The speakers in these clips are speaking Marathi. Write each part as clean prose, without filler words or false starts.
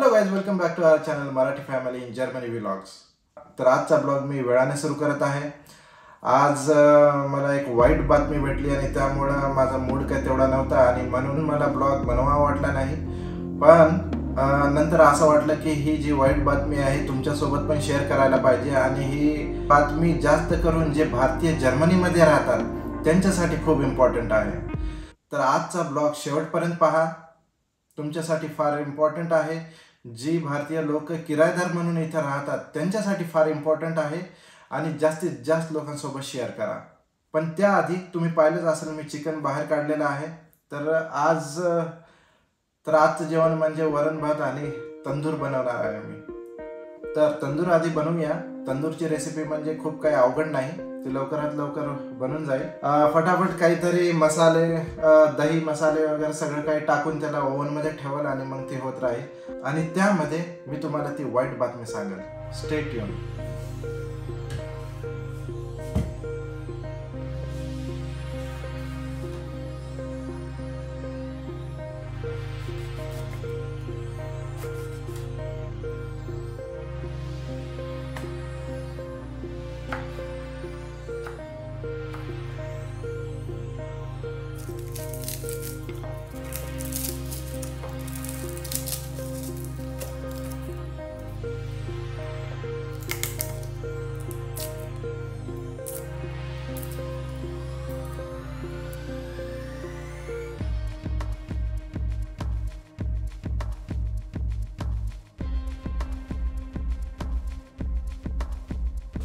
Hello guys, welcome back to our channel Marathi family in Germany vlogs. तर आजचा ब्लॉग मी वेळाने सुरू करत आहे। आज मला एक वाईट बातमी भेटली आणि त्यामुळे माझा मूड काही तेवढा नव्हता आणि म्हणून मला ब्लॉग बनवावा वाटला नाही। पण नंतर असं वाटलं की ही जी वाईट बातमी आहे तुमच्यासोबत पण शेअर करायला पाहिजे आणि ही बातमी जास्त करून जे भारतीय जर्मनीमध्ये राहतात त्यांच्यासाठी खूप इम्पॉर्टंट आहे। तर आजचा ब्लॉग शेवटपर्यंत पहा, तुमच्यासाठी फार इम्पॉर्टंट आहे। जी भारतीय लोक किरायेदार म्हणून इथे राहतात त्यांच्यासाठी फार इम्पॉर्टंट आहे आणि जास्तीत जास्त लोकांसोबत शेअर करा। पण त्याआधी तुम्ही पाहिलंच असेल मी चिकन बाहेर काढलेलं आहे। तर आजचं जेवण म्हणजे वरण भात आणि तंदूर बनवणार आहे मी। तर तंदूर आधी बनवूया। तंदूरची रेसिपी म्हणजे खूप काही अवघड नाही, ती लवकरात लवकर बनून जाईल। फटाफट काहीतरी मसाले, दही मसाले वगैरे सगळं काही टाकून त्याला ओव्हनमध्ये ठेवाल आणि मग ते होत राहील आणि त्यामध्ये मी तुम्हाला ती वाईट बातमी सांगेल। Stay tune.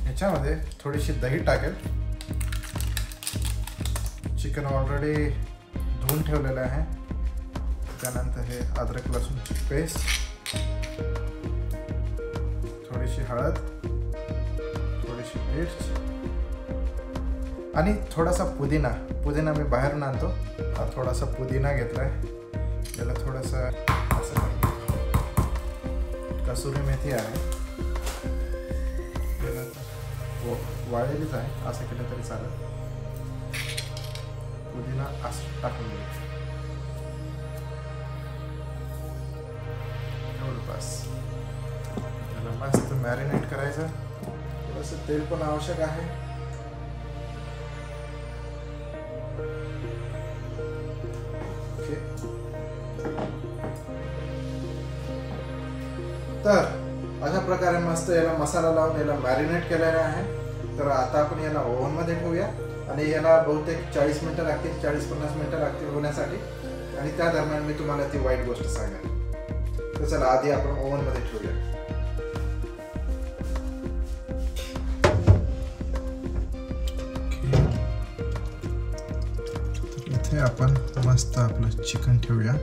ह्याच्यामध्ये थोडीशी दही टाकेल। चिकन ऑलरेडी धुवून ठेवलेलं आहे। त्यानंतर हे अद्रक लसूणची पेस्ट, थोडीशी हळद, थोडीशी मिर्च आणि थोडासा पुदिना मी बाहेरून आणतो। हा थोडासा पुदिना घेतलाय, त्याला थोडासा असं कसुरी मेथी आहे, वाळलेलीच आहे, असं केलं तरी चालेल। पुदिना असं टाकून द्यायचं, एवढं बस। त्याला मस्त मॅरिनेट करायचं। थोडंसं तेल पण आवश्यक आहे। ओके, तर अशा प्रकारे मस्त याला मसाला लावून याला मॅरिनेट केलेला आहे। तर आता आपण याला ओव्हनमध्ये ठेवूया आणि याला बहुतेक 40 मिनिटं लागतील, 40-50 मिनिटं लागतील होण्यासाठी आणि त्या दरम्यान मी तुम्हाला ती वाईट गोष्ट सांगेन। तर चला आधी आपण ओव्हनमध्ये ठेवूया। इथे आपण मस्त आपलं चिकन ठेवूया।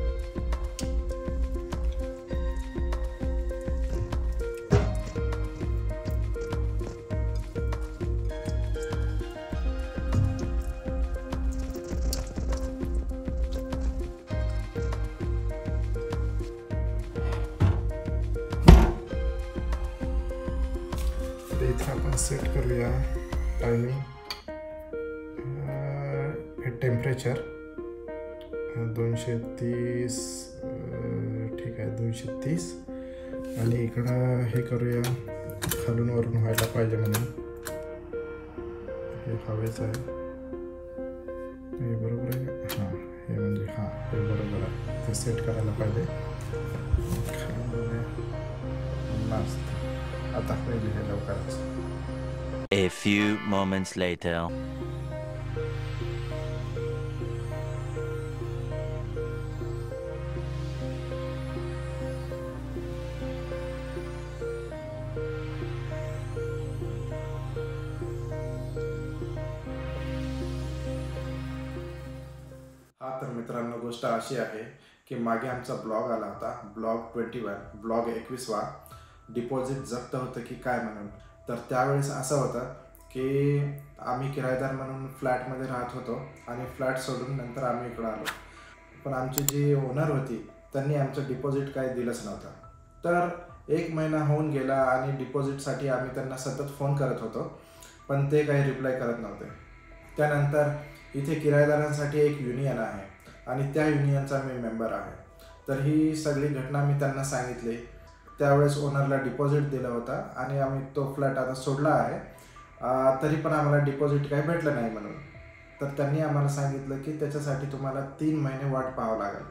इथे आपण सेट करूया टायमिंग, टेम्परेचर 230, ठीक आहे 230 आणि इकडं हे करूया खालून वरून व्हायला पाहिजे म्हणून हे हवेच आहे। हे बरोबर आहे, हां हे म्हणजे हां हे बरोबर आहे, ते सेट करायला पाहिजे। मस्त, आता होईल हे लवकरच। A few moments later. हा तर मित्रांनो गोष्ट अशी आहे की मागे आमचा ब्लॉग आला होता, ब्लॉग 21 डिपॉझिट जप्त होतं की काय म्हणून। तर त्यावेळेस असं होतं की आम्ही किरायेदार म्हणून फ्लॅटमध्ये राहत होतो आणि फ्लॅट सोडून नंतर आम्ही इकडं आलो। पण आमची जी ओनर होती त्यांनी आमचं डिपॉझिट काही दिलंच नव्हतं। तर 1 महिना होऊन गेला आणि डिपॉझिटसाठी आम्ही त्यांना सतत फोन करत होतो, पण ते काही रिप्लाय करत नव्हते। त्यानंतर इथे किरायेदारांसाठी एक युनियन आहे आणि त्या युनियनचा मी मेंबर आहे। तर ही सगळी घटना मी त्यांना सांगितली त्यावेळेस ओनरला डिपॉझिट दिला होता आणि आम्ही तो फ्लॅट आता सोडला आहे. तरी पण आम्हाला डिपॉझिट काही भेटलं नाही म्हणून. तर त्यांनी आम्हाला सांगितलं की त्याच्यासाठी तुम्हाला 3 महिने वाट पाहावं लागेल.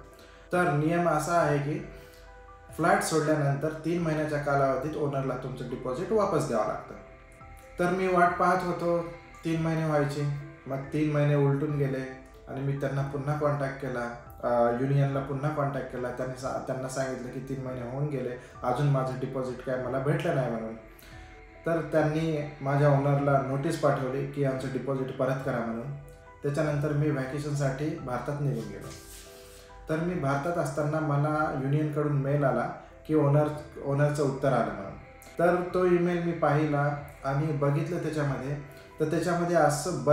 तर नियम असा आहे की फ्लॅट सोडल्यानंतर 3 महिन्याच्या कालावधीत ओनरला तुमचं डिपॉझिट वापस द्यावं लागतं. तर मी वाट पाहत होतो, 3 महिने व्हायचे. मग 3 महिने उलटून गेले आणि मी त्यांना पुन्हा कॉन्टॅक्ट केला, युनियनला पुन्हा कॉन्टॅक्ट केला. त्यांना सांगितलं की 3 महिने होऊन गेले, अजून माझं डिपॉझिट काय मला भेटलं नाही म्हणून. तर त्यांनी माझ्या ओनरला नोटीस पाठवली की आमचं डिपॉझिट परत करा म्हणून. त्याच्यानंतर मी व्हॅकेशनसाठी भारतात निघून गेलो. तर मी भारतात असताना मला युनियनकडून मेल आला की ओनरचं उत्तर आलं म्हणून. तर तो ईमेल मी पाहिला आणि बघितलं त्याच्यामध्ये. तर त्याच्यामध्ये असं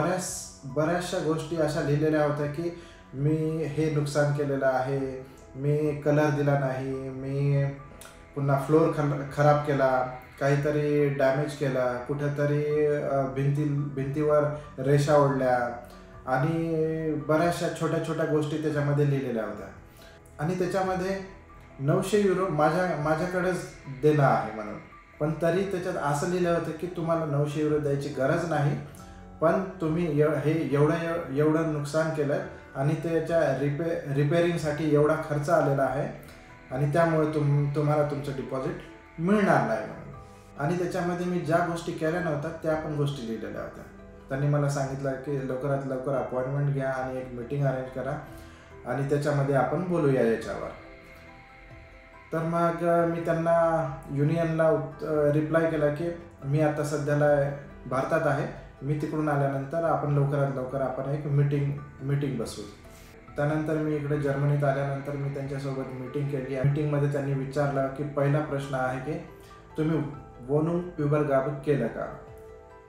बऱ्याचशा गोष्टी अशा लिहिलेल्या होत्या की मी हे नुकसान केलेलं आहे, मी कलर दिला नाही, मी पुन्हा फ्लोअर खराब केला, काहीतरी डॅमेज केला, कुठेतरी भिंतीवर रेषा ओढल्या आणि बऱ्याचशा छोट्या छोट्या गोष्टी त्याच्यामध्ये लिहिलेल्या होत्या. आणि त्याच्यामध्ये 900 युरो माझ्याकडेच देणं आहे म्हणून. पण तरी त्याच्यात असं लिहिलं होतं की तुम्हाला 900 युरो द्यायची गरज नाही, पण तुम्ही हे एवढं नुकसान केलं आणि त्याच्या रिपेअरिंगसाठी एवढा खर्च आलेला आहे आणि त्यामुळे तुम्हाला तुमचं डिपॉझिट मिळणार नाही म्हणून. आणि त्याच्यामध्ये मी ज्या गोष्टी केल्या नव्हत्या त्या पण गोष्टी लिहिलेल्या होत्या. त्यांनी मला सांगितलं की लवकरात लवकर अपॉइंटमेंट घ्या आणि एक मीटिंग अरेंज करा आणि त्याच्यामध्ये आपण बोलूया याच्यावर. तर मग मी त्यांना युनियनला रिप्लाय केला की मी आता सध्याला भारतात आहे, मी तिकडून आल्यानंतर आपण लवकरात लवकर आपण एक मीटिंग बसवू. त्यानंतर मी इकडे जर्मनीत आल्यानंतर मी त्यांच्यासोबत मीटिंग केली. मीटिंगमध्ये त्यांनी विचारलं की पहिला प्रश्न आहे की तुम्ही वोनूंग युबरगाब केलं का.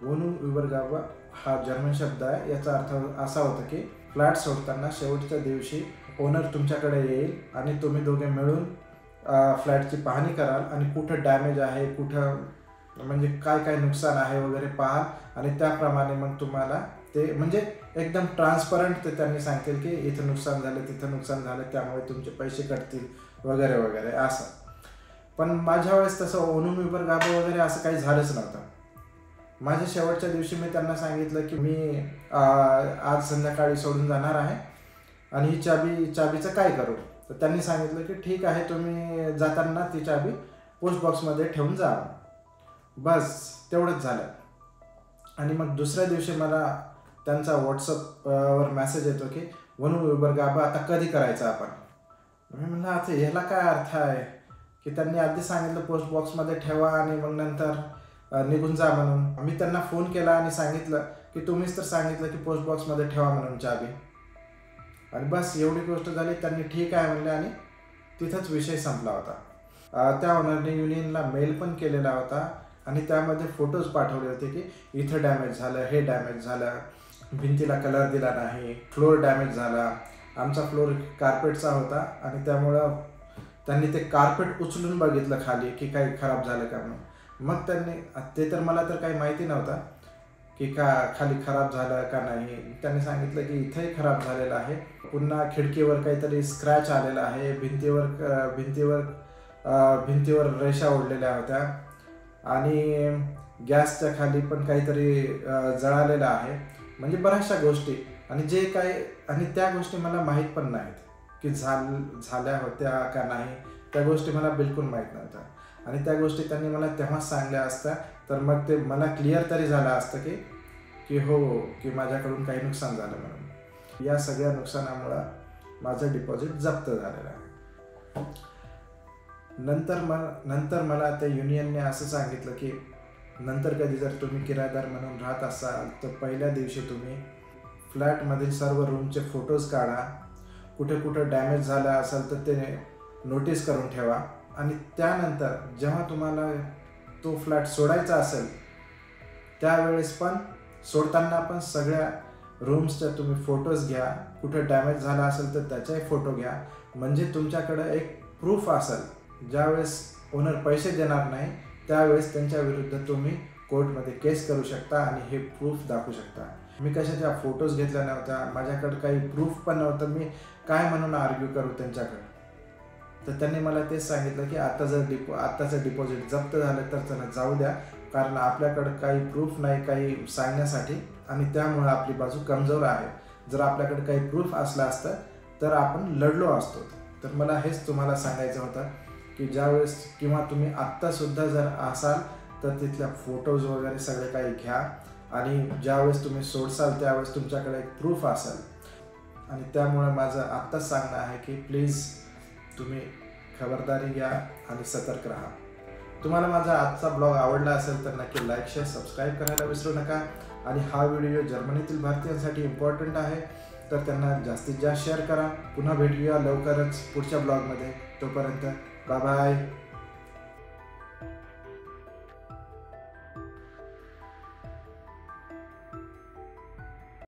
वोनूंग युबरगाब हा जर्मन शब्द आहे. याचा अर्थ असा होता की फ्लॅट सोडताना शेवटच्या दिवशी ओनर तुमच्याकडे येईल आणि तुम्ही दोघे मिळून फ्लॅटची पाहणी कराल आणि कुठं डॅमेज आहे, कुठं म्हणजे काय नुकसान आहे वगैरे पाहाल आणि त्याप्रमाणे मग तुम्हाला ते म्हणजे एकदम ट्रान्सपरंट ते त्यांनी सांगतील की इथं नुकसान झालं, तिथं नुकसान झालं, त्यामुळे तुमचे पैसे कटतील वगैरे वगैरे असं. पण माझ्या वेळेस तसं वोनूंग युबरगाब वगैरे असं काही झालंच नव्हतं. माझ्या शेवटच्या दिवशी मी त्यांना सांगितलं की मी आज संध्याकाळी सोडून जाणार आहे आणि ही चाबीचं काय करू. तर त्यांनी सांगितलं की ठीक आहे, तुम्ही जाताना ती चाबी पोस्ट बॉक्समध्ये ठेवून जा. बस तेवढंच झालं. आणि मग दुसऱ्या दिवशी मला त्यांचा व्हॉट्सअपवर मेसेज येतो की वोनूंग युबरगाब आता कधी करायचं आपण. मी म्हणलं आता ह्याला काय अर्थ आहे की त्यांनी आधी सांगितलं पोस्ट बॉक्समध्ये ठेवा आणि मग नंतर निघून जा म्हणून. मी त्यांना फोन केला आणि सांगितलं की तुम्हीच तर सांगितलं की पोस्ट बॉक्समध्ये ठेवा म्हणून चाबी. आणि बस एवढी गोष्ट झाली. त्यांनी ठीक आहे म्हणले आणि तिथंच विषय संपला होता. त्या ओनरने युनियनला मेल पण केलेला होता आणि त्यामध्ये फोटोज पाठवले होते की इथं डॅमेज झालं, हे डॅमेज झालं, भिंतीला कलर दिला नाही, फ्लोअर डॅमेज झाला. आमचा फ्लोअर कार्पेटचा होता आणि त्यामुळं त्यांनी ते कार्पेट उचलून बघितलं खाली की काही खराब झालं का म्हणून. मग त्यांनी ते तर मला तर काही माहिती नव्हतं की खाली खराब झालं का नाही. त्यांनी सांगितलं की इथंही खराब झालेलं आहे, पुन्हा खिडकीवर काहीतरी स्क्रॅच आलेला आहे, भिंतीवर रेषा ओढलेल्या होत्या आणि गॅसच्या खाली पण काहीतरी जळालेलं आहे. म्हणजे बऱ्याचशा गोष्टी आणि त्या गोष्टी मला माहीत पण नाहीत की झाल्या होत्या का नाही. त्या गोष्टी मला बिलकुल माहीत नव्हत्या आणि त्या गोष्टी त्यांनी मला तेव्हाच सांगल्या असत्या तर मग ते मला क्लिअर तरी झालं असतं की हो की माझ्याकडून काही नुकसान झालं म्हणून. या सगळ्या नुकसानामुळं माझं डिपॉझिट जप्त झालेलं आहे. नंतर मला त्या युनियनने असं सांगितलं की नंतर कधी जर तुम्ही किरायदार म्हणून राहत असाल तर पहिल्या दिवशी तुम्ही फ्लॅटमधील सर्व रूमचे फोटोज काढा, कुठे डॅमेज झालं असेल तर ते नोटीस करून ठेवा आणि त्यानंतर जेव्हा तुम्हाला तो फ्लॅट सोडायचा असेल त्यावेळेस पण सोडताना पण सगळ्या रूम्सच्या तुम्ही फोटोज घ्या. कुठे डॅमेज झाला असेल तर त्याचाही फोटो घ्या. म्हणजे तुमच्याकडे एक प्रूफ असेल. ज्यावेळेस ओनर पैसे देणार नाही त्यावेळेस त्यांच्या विरुद्ध तुम्ही कोर्टमध्ये केस करू शकता आणि हे प्रूफ दाखवू शकता. मी कशाच्या फोटोज घेतल्या नव्हत्या, माझ्याकडे काही प्रूफ पण नव्हतं. मी काय म्हणून आर्ग्यू करू त्यांच्याकडे. तर त्यांनी मला तेच सांगितलं की आत्ताचं डिपॉझिट जप्त झालं तर त्यांना जाऊ द्या, कारण आपल्याकडं काही प्रूफ नाही काही सांगण्यासाठी आणि त्यामुळे आपली बाजू कमजोर आहे. जर आपल्याकडे काही प्रूफ असलं असतं तर आपण लढलो असतो. तर मला हेच तुम्हाला सांगायचं होतं की ज्यावेळेस किंवा तुम्ही आत्तासुद्धा जर असाल तर तिथल्या फोटोज वगैरे सगळे काही घ्या आणि ज्यावेळेस तुम्ही सोडसाल त्यावेळेस तुमच्याकडे एक प्रूफ असेल. आणि त्यामुळे माझं आत्ताच सांगणं आहे की प्लीज तुम्ही खबरदारी घ्या आणि सतर्क राहा. तुम्हाला माझा आजचा ब्लॉग आवडला असेल तर नक्की लाईक शेअर सबस्क्राईब करायला विसरू नका. आणि हा व्हिडिओ जर्मनीतील भारतीयांसाठी इम्पॉर्टंट आहे तर त्यांना जास्तीत जास्त शेअर करा. पुन्हा भेटूया लवकरच पुढच्या ब्लॉगमध्ये. तोपर्यंत बाय बाय.